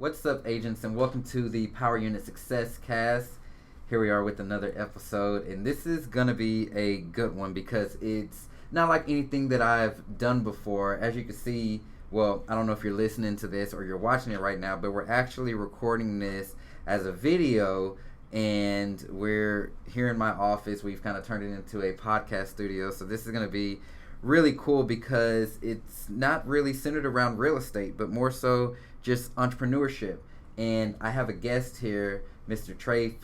What's up, agents, and welcome to the Power Unit Success Cast. Here we are with another episode, and this is going to be a good one because it's not like anything that I've done before. As you can see, well, I don't know if you're listening to this or you're watching it right now, but we're actually recording this as a video, and we're here in my office. We've kind of turned it into a podcast studio, so this is going to be really cool because it's not really centered around real estate, but more so just entrepreneurship. And I have a guest here, Mr. Treys.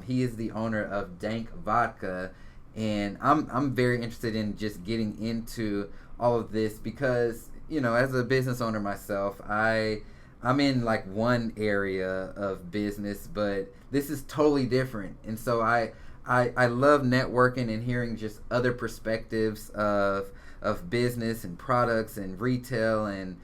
He is the owner of Dank Vodka, and I'm very interested in just getting into all of this because, you know, as a business owner myself, I'm in like one area of business, but this is totally different. And so I love networking and hearing just other perspectives of business and products and retail, and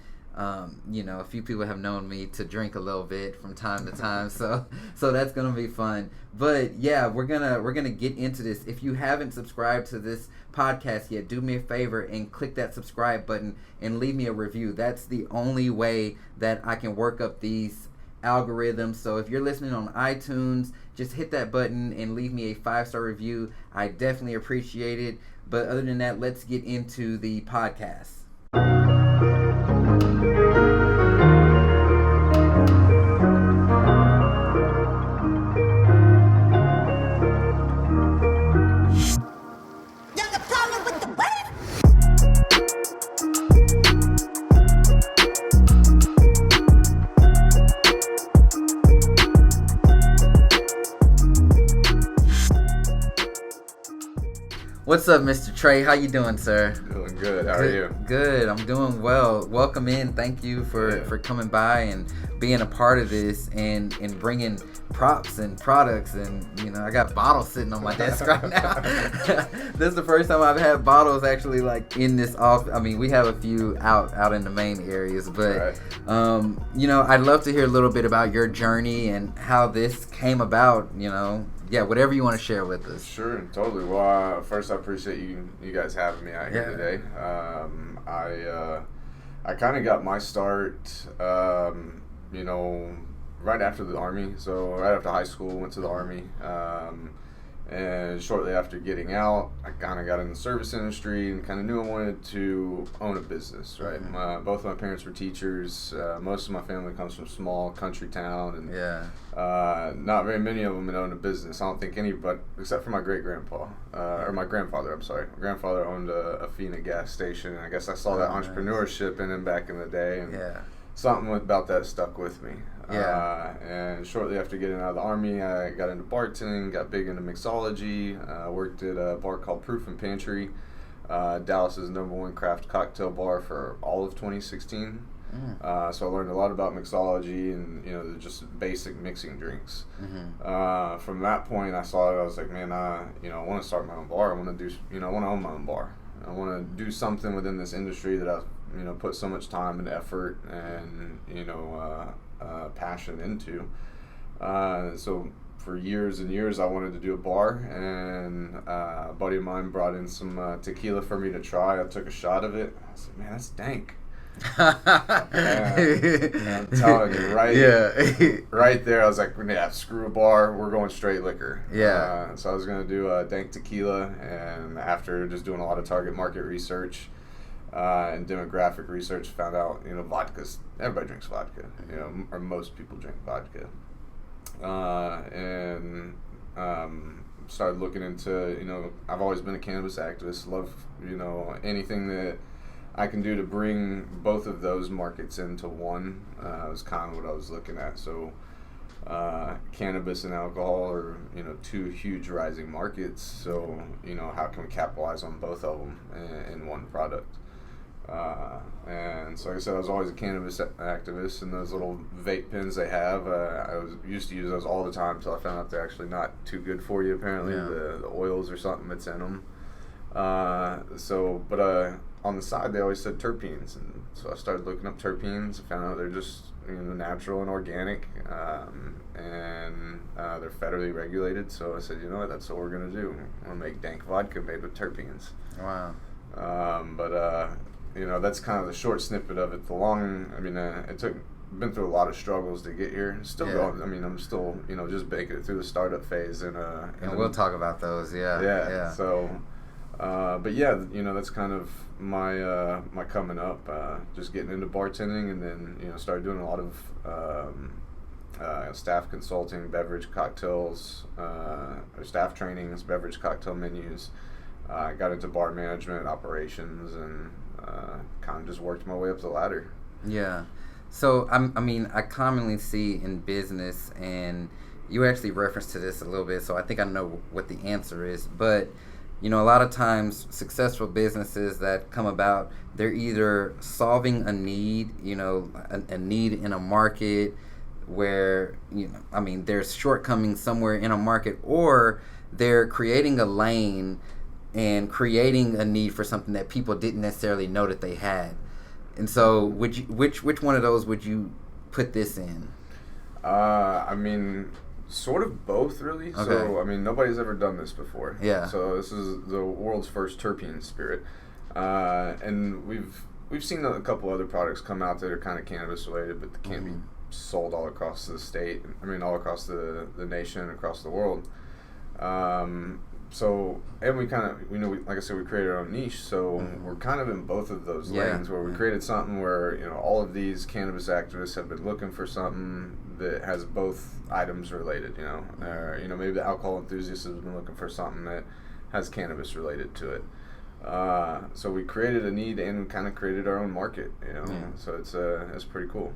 you know, a few people have known me to drink a little bit from time to time, so that's gonna be fun. But yeah, we're gonna get into this. If you haven't subscribed to this podcast yet, do me a favor and click that subscribe button and leave me a review. That's the only way that I can work up these algorithms. So if you're listening on iTunes, just hit that button and leave me a 5-star review. I definitely appreciate it. But other than that, let's get into the podcast. What's up, Mr. Trey? How you doing, sir? Doing good. How are you? Good. I'm doing well. Welcome in. Thank you for coming by and being a part of this and bringing props and products. And, you know, I got bottles sitting on my desk right now. This is the first time I've had bottles actually like in this office. I mean, we have a few out in the main areas, but you know, I'd love to hear a little bit about your journey and how this came about. You know. Yeah, whatever you want to share with us. Sure, totally. Well, first I appreciate you guys having me out here today. I kind of got my start, you know, right after the Army. So right after high school, went to the Army. And shortly after getting out, I kind of got in the service industry and kind of knew I wanted to own a business, right? Mm-hmm. Both of my parents were teachers. Most of my family comes from small country town, and not very many of them had owned a business. I don't think any, but except for my great-grandpa, or my grandfather, I'm sorry. My grandfather owned a Fina gas station, and I guess I saw that entrepreneurship in him back in the day, and something about that stuck with me. And shortly after getting out of the Army, I got into bartending, got big into mixology, worked at a bar called Proof and Pantry, Dallas's #1 craft cocktail bar for all of 2016. So I learned a lot about mixology and, you know, just basic mixing drinks. From that point, I saw it. I was like, man, you know, I want to start my own bar. I want to do, you know, I want to own my own bar. I want to do something within this industry that I've, you know, put so much time and effort and, you know, passion into. So for years and years, I wanted to do a bar, and a buddy of mine brought in some tequila for me to try. I took a shot of it. I was like, man, that's dank. And I'm telling you, right there, I was like, yeah, screw a bar, we're going straight liquor. So I was going to do dank tequila, and after just doing a lot of target market research and demographic research, found out, you know, everybody drinks vodka, you know, or most people drink vodka. And started looking into, you know, I've always been a cannabis activist, love, you know, anything that I can do to bring both of those markets into one was kind of what I was looking at. So cannabis and alcohol are, you know, two huge rising markets. So, you know, how can we capitalize on both of them in one product? And so like I said, I was always a cannabis activist, and those little vape pens they have, used to use those all the time until I found out they're actually not too good for you, apparently, the oils or something that's in them. But on the side, they always said terpenes, and so I started looking up terpenes. I found out they're just, you know, natural and organic, and they're federally regulated. So I said, you know what, that's what we're gonna do. We're gonna make dank vodka made with terpenes. Wow. You know, that's kind of the short snippet of it. The long, I mean, it took been through a lot of struggles to get here. Still going. I mean, I'm still, just making it through the startup phase. And we'll talk about those. Yeah. So, but yeah, that's kind of my my coming up. Just getting into bartending, and then started doing a lot of staff consulting, beverage cocktails, or staff trainings, beverage cocktail menus. I got into bar management, operations, and kind of just worked my way up the ladder. Yeah. So, I commonly see in business, and you actually referenced to this a little bit, so I think I know what the answer is, but, a lot of times successful businesses that come about, they're either solving a need, a need in a market where, there's shortcomings somewhere in a market, or they're creating a lane and creating a need for something that people didn't necessarily know that they had. And so, which one of those would you put this in? Sort of both, really. Okay. So, nobody's ever done this before. Yeah. So this is the world's first terpene spirit, and we've seen a couple other products come out that are kind of cannabis related, but they can't be sold all across the state. All across the nation, across the world. So, and we kind of, like I said, we created our own niche, so we're kind of in both of those lanes where we created something where, all of these cannabis activists have been looking for something that has both items related, maybe the alcohol enthusiast has been looking for something that has cannabis related to it. So we created a need and kind of created our own market, so it's pretty cool.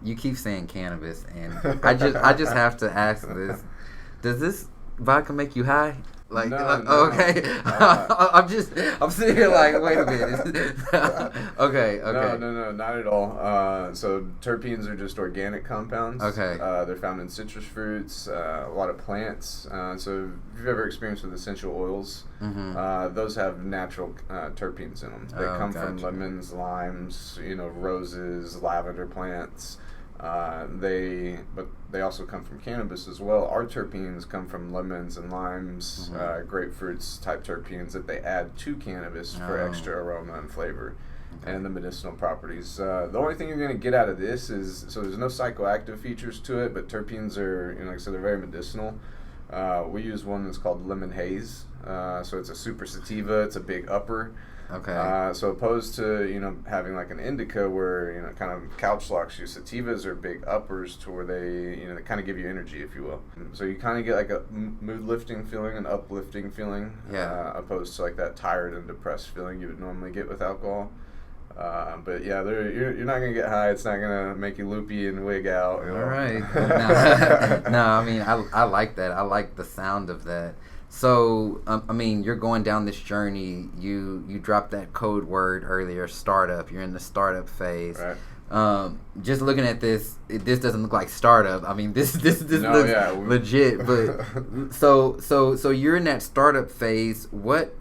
You keep saying cannabis, and I just have to ask this: does this vodka make you high? Like, no, okay. I'm sitting here like, wait a minute. Okay. No, not at all. So terpenes are just organic compounds. Okay. They're found in citrus fruits, a lot of plants. So if you've ever experienced with essential oils, those have natural terpenes in them. They come from lemons, limes, roses, lavender plants. They also come from cannabis as well. Our terpenes come from lemons and limes, grapefruits type terpenes that they add to cannabis for extra aroma and flavor and the medicinal properties. The only thing you're going to get out of this is, so there's no psychoactive features to it, but terpenes are, like I said, they're very medicinal. We use one that's called lemon haze. So it's a super sativa. It's a big upper. Okay. So opposed to, having like an indica where, kind of couch locks you, sativas are big uppers to where they, they kind of give you energy, if you will. So you kind of get like a mood lifting feeling, an uplifting feeling, opposed to like that tired and depressed feeling you would normally get with alcohol. But yeah, you're not going to get high. It's not going to make you loopy and wig out. All right. No, I like that. I like the sound of that. So, you're going down this journey. You dropped that code word earlier, startup. You're in the startup phase. Right. Just looking at this, this doesn't look like startup. This looks legit. But so you're in that startup phase. What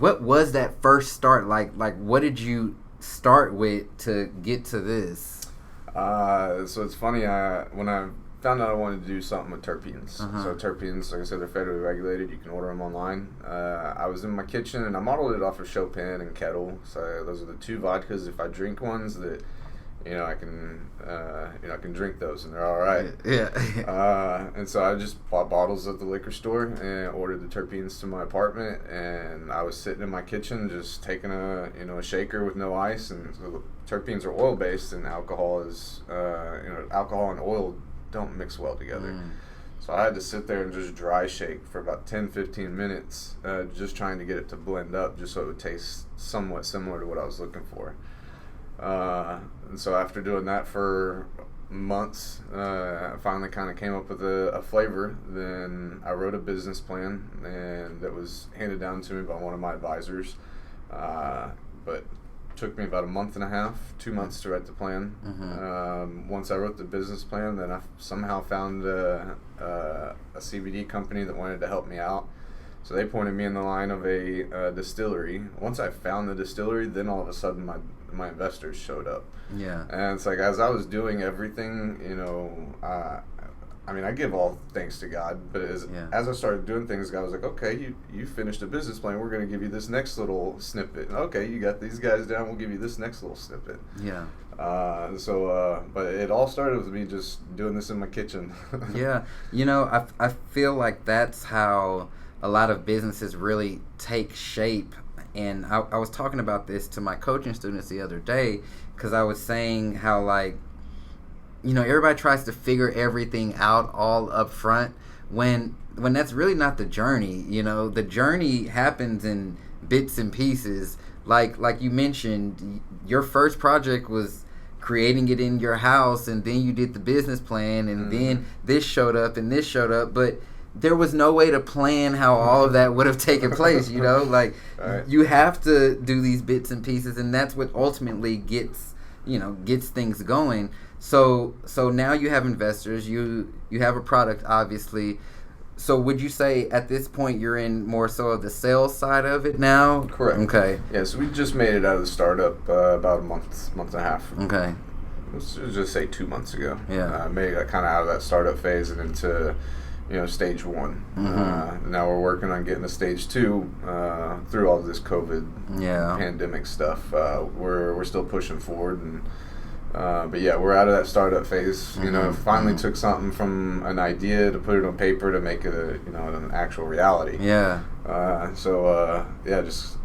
was that first start like? Like, what did you start with to get to this? So it's funny. When I found out I wanted to do something with terpenes. So terpenes, like I said, they're federally regulated. You can order them online. I was in my kitchen and I modeled it off of Chopin and Kettle. So those are the two vodkas. If I drink ones that, I can drink those and they're all right. Yeah. And so I just bought bottles at the liquor store and ordered the terpenes to my apartment. And I was sitting in my kitchen just taking a shaker with no ice. And so terpenes are oil based, and alcohol is, alcohol and oil don't mix well together. So I had to sit there and just dry shake for about 10-15 minutes, just trying to get it to blend up just so it would taste somewhat similar to what I was looking for. And so after doing that for months, I finally kind of came up with a flavor. Then I wrote a business plan, and that was handed down to me by one of my advisors. But took me about a month and a half, 2 months to write the plan. Once I wrote the business plan, then I somehow found a CBD company that wanted to help me out. So they pointed me in the line of a distillery. Once I found the distillery, then all of a sudden my investors showed up. Yeah. And it's like, as I was doing everything, I mean, I give all thanks to God, but as I started doing things, God was like, okay, you finished a business plan. We're going to give you this next little snippet. Okay, you got these guys down. We'll give you this next little snippet. Yeah. But it all started with me just doing this in my kitchen. Yeah. I feel like that's how a lot of businesses really take shape. And I was talking about this to my coaching students the other day, because I was saying how, like, everybody tries to figure everything out all up front when that's really not the journey. The journey happens in bits and pieces. Like you mentioned, your first project was creating it in your house, and then you did the business plan, and then this showed up and this showed up, but there was no way to plan how all of that would have taken place. Like, right. You have to do these bits and pieces, and that's what ultimately gets things going. So now you have investors, you have a product, obviously. So would you say at this point you're in more so of the sales side of it now? Correct. Okay. Yeah, so we just made it out of the startup about a month and a half. Okay. Let's just say 2 months ago. Yeah. Made it kind of out of that startup phase and into stage 1. Mm-hmm. Now we're working on getting to stage 2 through all this COVID pandemic stuff. We're still pushing forward, and but yeah, we're out of that startup phase. Finally took something from an idea to put it on paper to make it an actual reality. Yeah. Just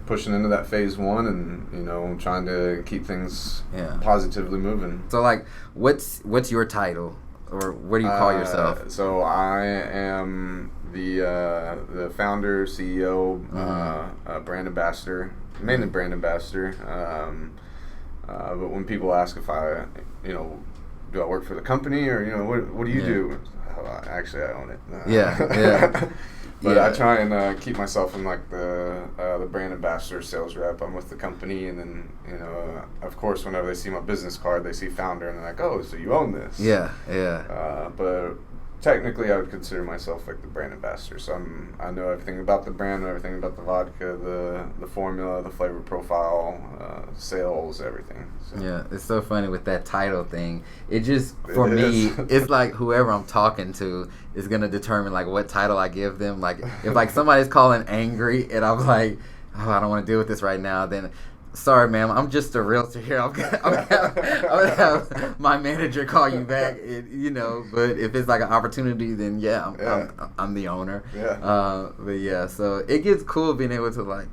pushing into that phase 1, and trying to keep things positively moving. So, like, what's your title, or what do you call yourself? So I am the founder, CEO, brand ambassador, mainly brand ambassador. But when people ask if I, do I work for the company, or what do you do? Actually, I own it. Yeah. But I try and keep myself in like the brand ambassador, sales rep. I'm with the company, and then of course, whenever they see my business card, they see founder, and they're like, "Oh, so you own this?" Yeah. But technically, I would consider myself like the brand ambassador. So I know everything about the brand, know everything about the vodka, the formula, the flavor profile, sales, everything. So. Yeah, it's so funny with that title thing. It just, for me, it's like whoever I'm talking to is gonna determine like what title I give them. Like if like somebody's calling angry and I'm like, oh, I don't want to deal with this right now, then. Sorry, ma'am. I'm just a realtor here. I'm gonna have my manager call you back. But if it's like an opportunity, then I'm the owner. Yeah. So it gets cool being able to like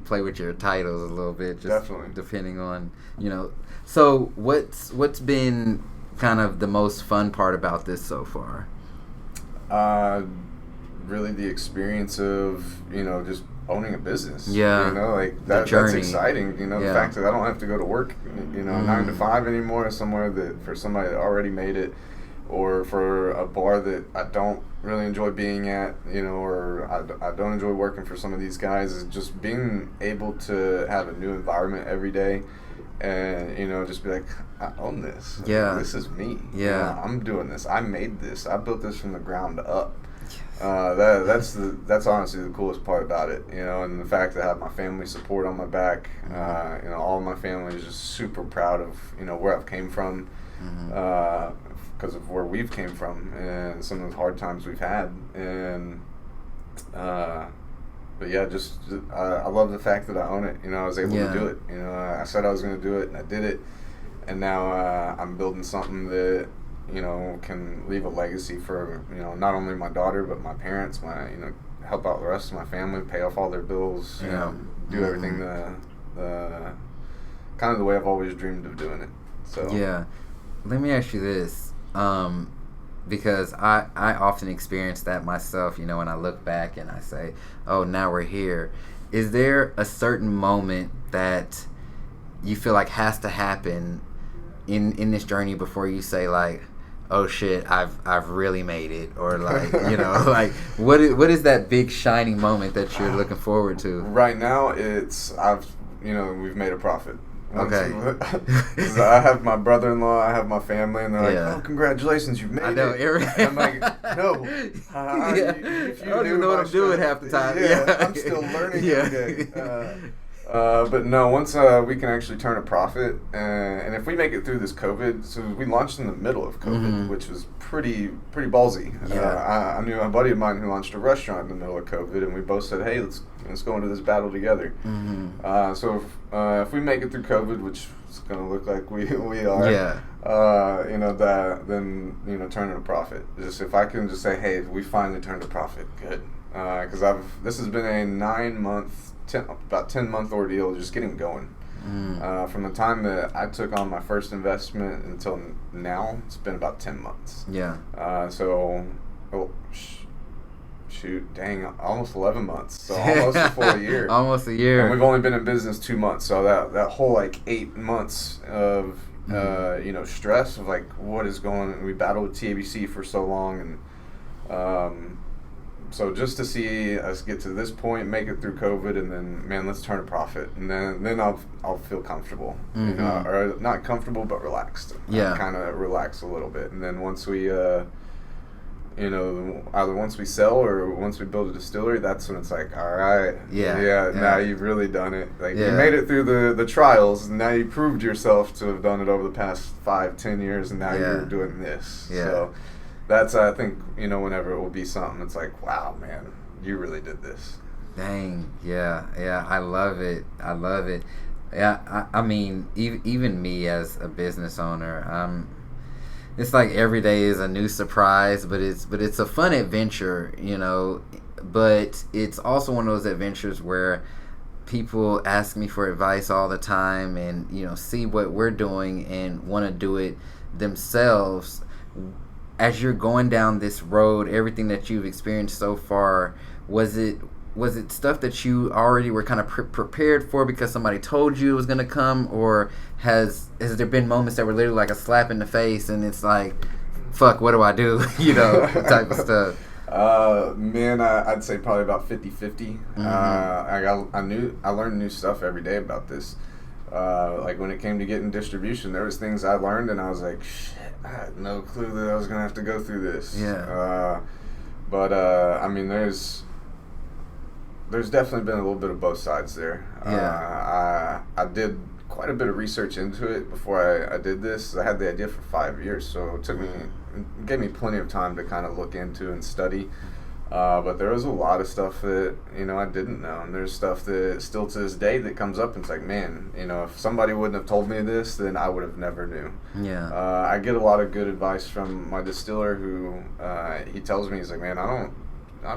play with your titles a little bit, just definitely depending on So what's been kind of the most fun part about this so far? Really the experience of just owning a business. That's exciting. The fact that I don't have to go to work 9 to 5 anymore somewhere that for somebody that already made it, or for a bar that I don't really enjoy being at, or I don't enjoy working for some of these guys. Is just being able to have a new environment every day, and just be like, I own this. This is me. I'm doing this. I made this. I built this from the ground up. That's honestly the coolest part about it, and the fact that I have my family support on my back. All of my family is just super proud of where I've came from, because of where we've came from and some of the hard times we've had, and but yeah, I love the fact that I own it. I was able to do it. I said I was going to do it, and I did it, and now I'm building something that. Can leave a legacy for, not only my daughter, but my parents, help out the rest of my family, pay off all their bills, do everything the kind of the way I've always dreamed of doing it. So yeah. Let me ask you this, because I often experience that myself, when I look back and I say, oh, now we're here. Is there a certain moment that you feel like has to happen in this journey before you say like, oh shit, I've really made it, or like like what is that big shining moment that you're looking forward to? Right now, we've made a profit. Okay. I have my brother-in-law, I have my family, and they're like, "Oh, congratulations, you've made it." I know. I'm like, "No, if you I don't even know what I'm doing half the time. I'm still learning every day." But no, once we can actually turn a profit, and if we make it through this COVID, so we launched in the middle of COVID, which was pretty ballsy. Yeah. I knew a buddy of mine who launched a restaurant in the middle of COVID, and we both said, "Hey, let's go into this battle together." So if we make it through COVID, which is going to look like we are, then turning a profit. Just if I can just say, "Hey, we finally turned a profit," good, because this has been a about 10-month ordeal just getting going. From the time that I took on my first investment until now, it's been about 10 months. Yeah. Almost 11 months. So almost a full year. Almost a year. And we've only been in business 2 months. So that whole 8 months of stress of what is going on. We battled with TABC for so long, and so just to see us get to this point, make it through COVID, and then, man, let's turn a profit, and then I'll feel comfortable, or not comfortable, but relaxed. Yeah, kind of relax a little bit, and then once we, either once we sell or once we build a distillery, that's when it's like, all right, now you've really done it. You made it through the trials, and now you proved yourself to have done it over the past 5-10 years, and now you're doing this. Yeah. So that's, I think, whenever it will be something, it's like, wow, man, you really did this. Dang, yeah, I love it. Yeah, I mean, even me as a business owner, it's like every day is a new surprise, but it's a fun adventure, but it's also one of those adventures where people ask me for advice all the time, and see what we're doing and want to do it themselves. As you're going down this road, everything that you've experienced so far, was it stuff that you already were kind of prepared for because somebody told you it was going to come, or has there been moments that were literally like a slap in the face and it's like, fuck, what do I do? Type of stuff. I'd say probably about 50-50. I learned new stuff every day about this. When it came to getting distribution, there was things I learned and I was like, shit, I had no clue that I was going to have to go through this. Yeah. There's definitely been a little bit of both sides there. Yeah. I did quite a bit of research into it before I did this. I had the idea for 5 years, so it gave me plenty of time to kind of look into and study. But there was a lot of stuff that, I didn't know. And there's stuff that still to this day that comes up and it's like, man, if somebody wouldn't have told me this, then I would have never knew. Yeah. I get a lot of good advice from my distiller who, he tells me, he's like, man, I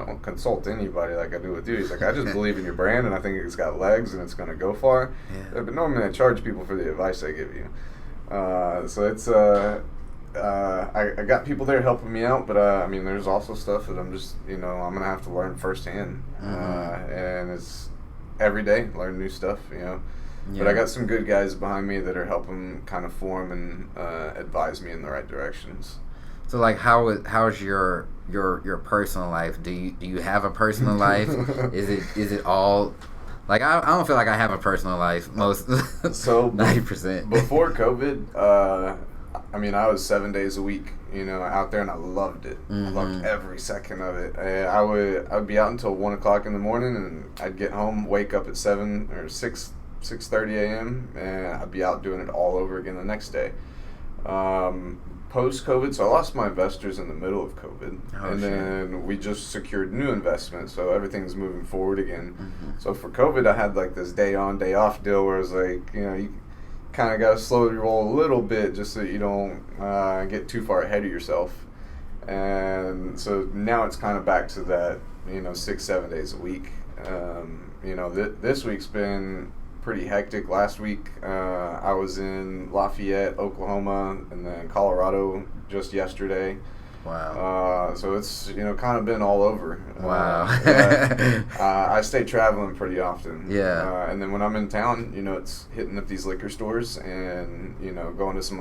don't consult anybody like I do with you. He's like, I just believe in your brand and I think it's got legs and it's going to go far. Yeah. But normally I charge people for the advice I give you. So it's, I got people there helping me out, but there's also stuff that I'm just, I'm gonna have to learn firsthand, and it's every day learn new stuff, Yeah. But I got some good guys behind me that are helping kind of form and advise me in the right directions. So how's your personal life? Do you have a personal life? Is it all? I don't feel like I have a personal life most. So 90%. Before COVID, I was 7 days a week, out there, and I loved it. I loved every second of it. I would be out until 1 o'clock in the morning, and I'd get home, wake up at 7 or 6:30 a.m., and I'd be out doing it all over again the next day. Post-COVID, so I lost my investors in the middle of COVID, then we just secured new investments, so everything's moving forward again. So for COVID, I had this day on, day off deal where it was like, you kind of got to slowly roll a little bit just so you don't get too far ahead of yourself. And so now it's kind of back to that, 6-7 days a week. This week's been pretty hectic. Last week I was in Lafayette, Oklahoma, and then Colorado just yesterday. Wow. So it's kind of been all over. Wow. I stay traveling pretty often. Yeah. And then when I'm in town, it's hitting up these liquor stores and going to some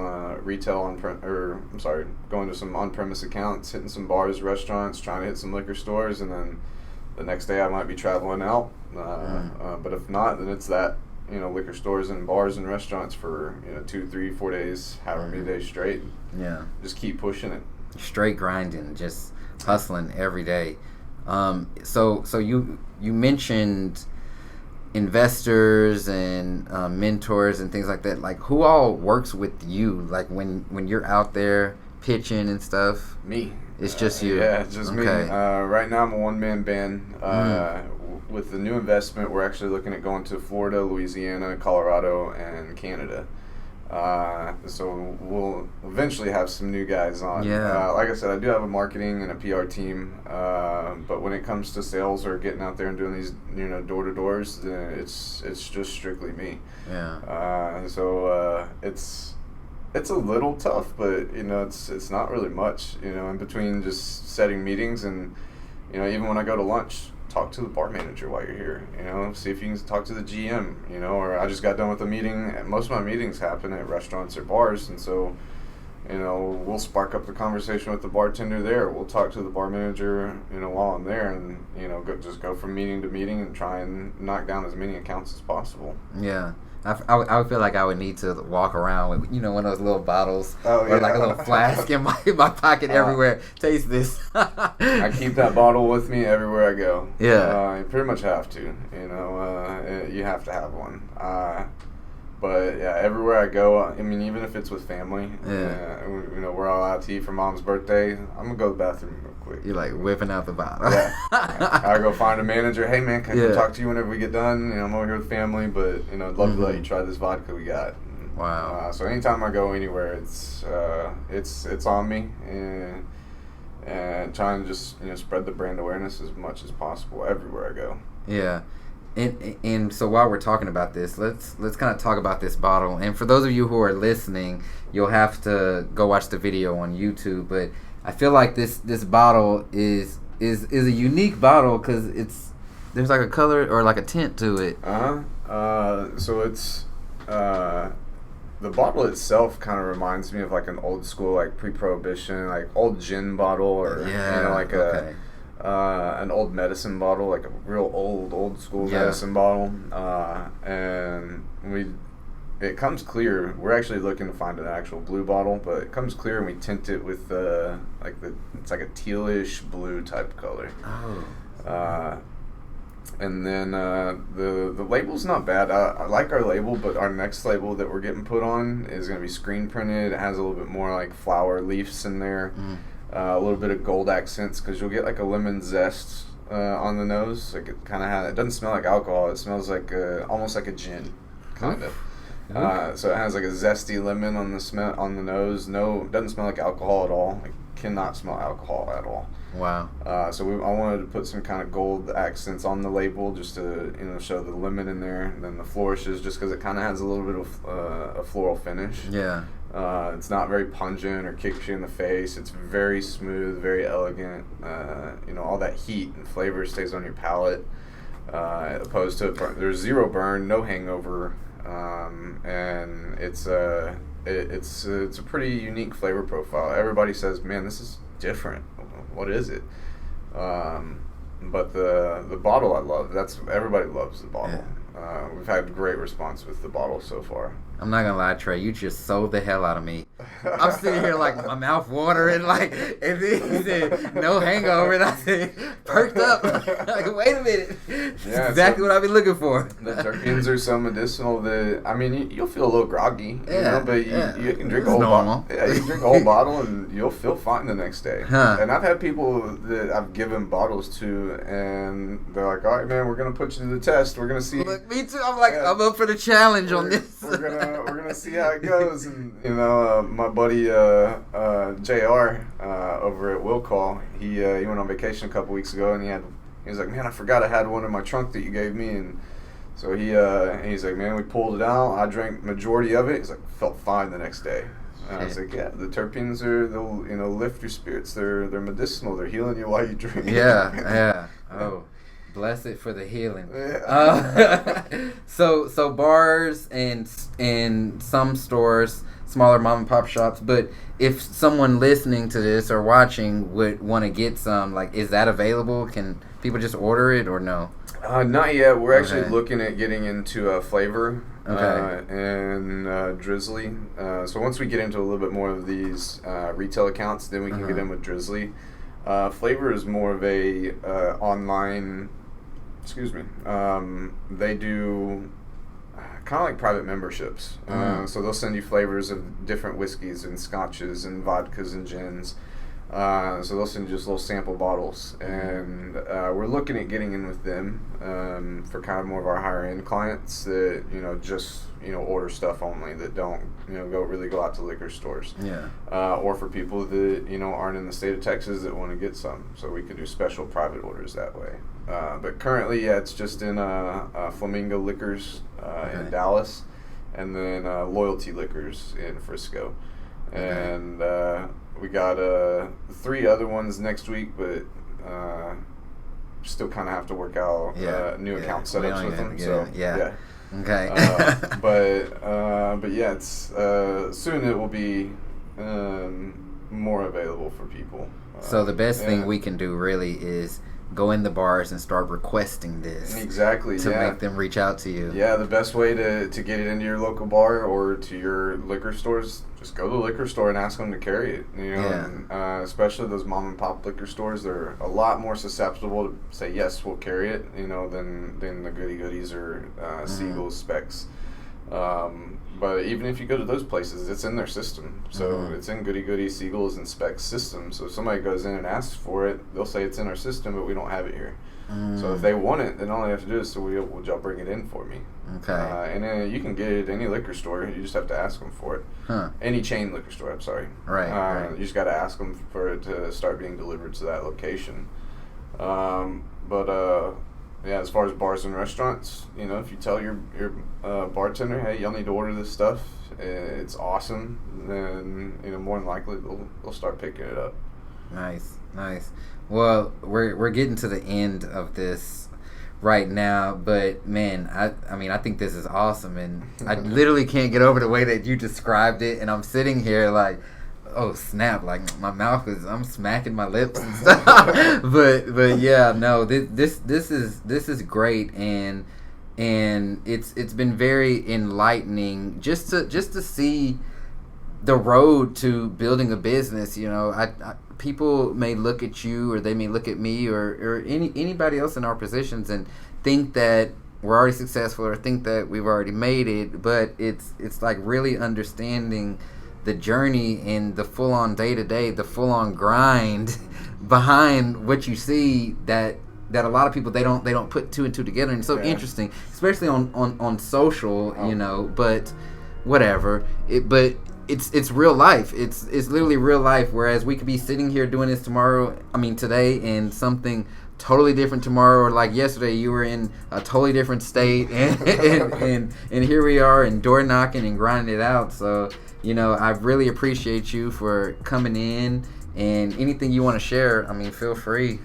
going to some on-premise accounts, hitting some bars, restaurants, trying to hit some liquor stores, and then the next day I might be traveling out. But if not, then it's that liquor stores and bars and restaurants for 2, 3, 4 days, however many days straight. Yeah. Just keep pushing it. Straight grinding, just hustling every day. So you mentioned investors and mentors and things like that, like who all works with you, like when you're out there pitching and stuff? Me. It's just you. Yeah, it's just me. Right now I'm a one-man band. With the new investment, we're actually looking at going to Florida, Louisiana, Colorado, and Canada. So we'll eventually have some new guys on. Yeah. Like I said, I do have a marketing and a PR team, but when it comes to sales or getting out there and doing these, door-to-doors, then it's just strictly me. Yeah. So it's a little tough, but it's not really much. In between just setting meetings and even when I go to lunch, talk to the bar manager while you're here. See if you can talk to the GM. Or I just got done with a meeting. Most of my meetings happen at restaurants or bars, and so we'll spark up the conversation with the bartender there. We'll talk to the bar manager, while I'm there, and just go from meeting to meeting and try and knock down as many accounts as possible. Yeah. I would feel like I would need to walk around with, one of those little bottles or like a little flask in my pocket everywhere. Taste this. I keep that bottle with me everywhere I go. Yeah. You pretty much have to. You have to have one. But yeah, everywhere I go, I mean, even if it's with family, we're all out to eat for Mom's birthday, I'm gonna go to the bathroom real quick. You're like whipping out the bottle. Yeah. I go find a manager. Hey man, can I talk to you whenever we get done? I'm over here with family, but I'd love to let you try this vodka we got. Wow. So anytime I go anywhere, it's on me, and trying to just spread the brand awareness as much as possible everywhere I go. Yeah. And so while we're talking about this, let's kind of talk about this bottle. And for those of you who are listening, you'll have to go watch the video on YouTube. But I feel like this bottle is a unique bottle because there's like a color or like a tint to it. So it's the bottle itself kind of reminds me of like an old school, like pre-prohibition, like old gin bottle, or an old medicine bottle, like a real old school medicine bottle, and it comes clear. We're actually looking to find an actual blue bottle, but it comes clear and we tint it with it's like a tealish blue type color. And then the label's not bad. I like our label, but our next label that we're getting put on is going to be screen printed. It has a little bit more like flower leaves in there. A little bit of gold accents, because you'll get like a lemon zest on the nose. Like it kind of it doesn't smell like alcohol. It smells like almost like a gin, kind of. So it has like a zesty lemon on the nose. No, doesn't smell like alcohol at all. It cannot smell alcohol at all. Wow. So I wanted to put some kind of gold accents on the label just to show the lemon in there, and then the flourishes just because it kind of has a little bit of a floral finish. Yeah. It's not very pungent or kicks you in the face. It's very smooth, very elegant. All that heat and flavor stays on your palate. Opposed to there's zero burn, no hangover, and it's a pretty unique flavor profile. Everybody says, "Man, this is different. What is it?" But the bottle I love. Everybody loves the bottle. Yeah. We've had great response with the bottle so far. I'm not gonna lie, Trey. You just sold the hell out of me. I'm sitting here like my mouth watering, like, and then he said no hangover, and I said perked up. Like, wait a minute. Yeah, exactly what I've been looking for. The terpenes are so medicinal that you'll feel a little groggy, but you can drink a whole bottle. Yeah, you can drink a whole bottle and you'll feel fine the next day. And I've had people that I've given bottles to, and they're like, "All right, man, we're gonna put you to the test. We're gonna see." Look, me too. I'm like, I'm up for the challenge on this. We're gonna see how it goes, and my buddy JR over at Will Call, he went on vacation a couple weeks ago, and he was like, "Man, I forgot I had one in my trunk that you gave me," and so he's like, "Man, we pulled it out. I drank majority of it." He's like, "Felt fine the next day." And I was like, "Yeah, the terpenes they'll lift your spirits. They're medicinal. They're healing you while you drink." Yeah. Oh. Bless it for the healing. Yeah. So bars and some stores, smaller mom and pop shops. But if someone listening to this or watching would want to get some, like, is that available? Can people just order it or no? Not yet. We're actually looking at getting into flavor and drizzly. So once we get into a little bit more of these retail accounts, then we can get in with drizzly. Flavor is more of a online excuse me, they do kind of like private memberships. So they'll send you flavors of different whiskeys and scotches and vodkas and gins. So they'll send you just little sample bottles, and we're looking at getting in with them for kind of more of our higher end clients that just order stuff only, that don't go out to liquor stores. Yeah. Or for people that aren't in the state of Texas that want to get some, so we could do special private orders that way. But currently, it's just in Flamingo Liquors in Dallas, and then Loyalty Liquors in Frisco, and we got 3 other ones next week, but still kind of have to work out new account setups with them. So Okay. But yeah, it's soon it will be more available for people. So the best thing we can do really is go in the bars and start requesting this. Exactly. To make them reach out to you. Yeah, the best way to get it into your local bar or to your liquor stores, just go to the liquor store and ask them to carry it. And, especially those mom and pop liquor stores, they're a lot more susceptible to say yes, we'll carry it. Than the Goody Goodies or Seagulls, Specs. But even if you go to those places, it's in their system. So it's in Goody Goody, Seagulls, and Specs system. So if somebody goes in and asks for it, they'll say it's in our system, but we don't have it here. So if they want it, then all they have to do is say, would y'all bring it in for me? Okay. And then you can get it at any liquor store. You just have to ask them for it. Any chain liquor store, I'm sorry. Right. You just got to ask them for it to start being delivered to that location. Yeah, as far as bars and restaurants, if you tell your bartender, hey, y'all need to order this stuff, it's awesome, then more than likely they'll start picking it up. Nice. Well, we're getting to the end of this right now, but man, I think this is awesome, and I literally can't get over the way that you described it, and I'm sitting here like, oh snap! Like my mouth I'm smacking my lips and stuff. but yeah, no, this is great, and it's been very enlightening just to see the road to building a business. People may look at you, or they may look at me, or anybody else in our positions and think that we're already successful, or think that we've already made it. But it's like really understanding the journey and the full-on day-to-day, the full-on grind behind what you see that a lot of people they don't put 2 and 2 together. And it's so interesting, especially on social, but whatever. It's real life. It's literally real life. Whereas we could be sitting here doing this today, and something totally different tomorrow, or like yesterday you were in a totally different state, and here we are, and door knocking and grinding it out. So I really appreciate you for coming in, and anything you want to share, feel free.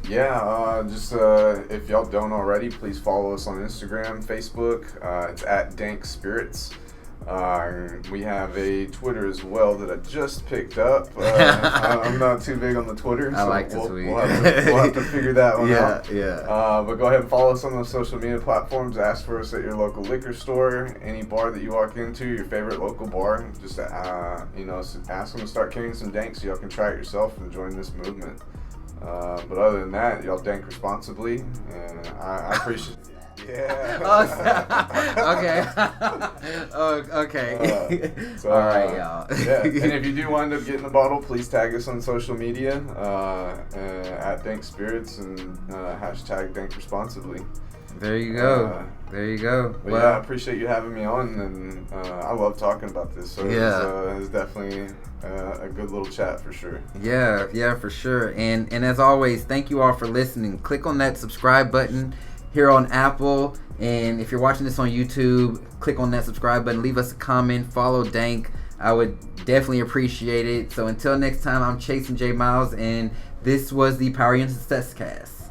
Yeah, just if y'all don't already, please follow us on Instagram, Facebook. It's at Dank Spirits. We have a Twitter as well that I just picked up. I'm not too big on the Twitter, so we'll have to figure that one out. But go ahead and follow us on those social media platforms. Ask for us at your local liquor store, any bar that you walk into, your favorite local bar. Just ask them to start carrying some dank so y'all can try it yourself and join this movement. But other than that, y'all dank responsibly, and I appreciate it. Yeah. Okay. So, all right, y'all. Yeah. And if you do wind up getting the bottle, please tag us on social media at Dank Spirits and hashtag Dank Responsibly. There you go. Well, I appreciate you having me on, and I love talking about this. So it's definitely a good little chat for sure. Yeah, for sure. And as always, thank you all for listening. Click on that subscribe button here on Apple, and if you're watching this on YouTube, click on that subscribe button, leave us a comment, follow Dank. I would definitely appreciate it. So until next time, I'm Chase and J Miles, and this was the Power Unit Success Cast.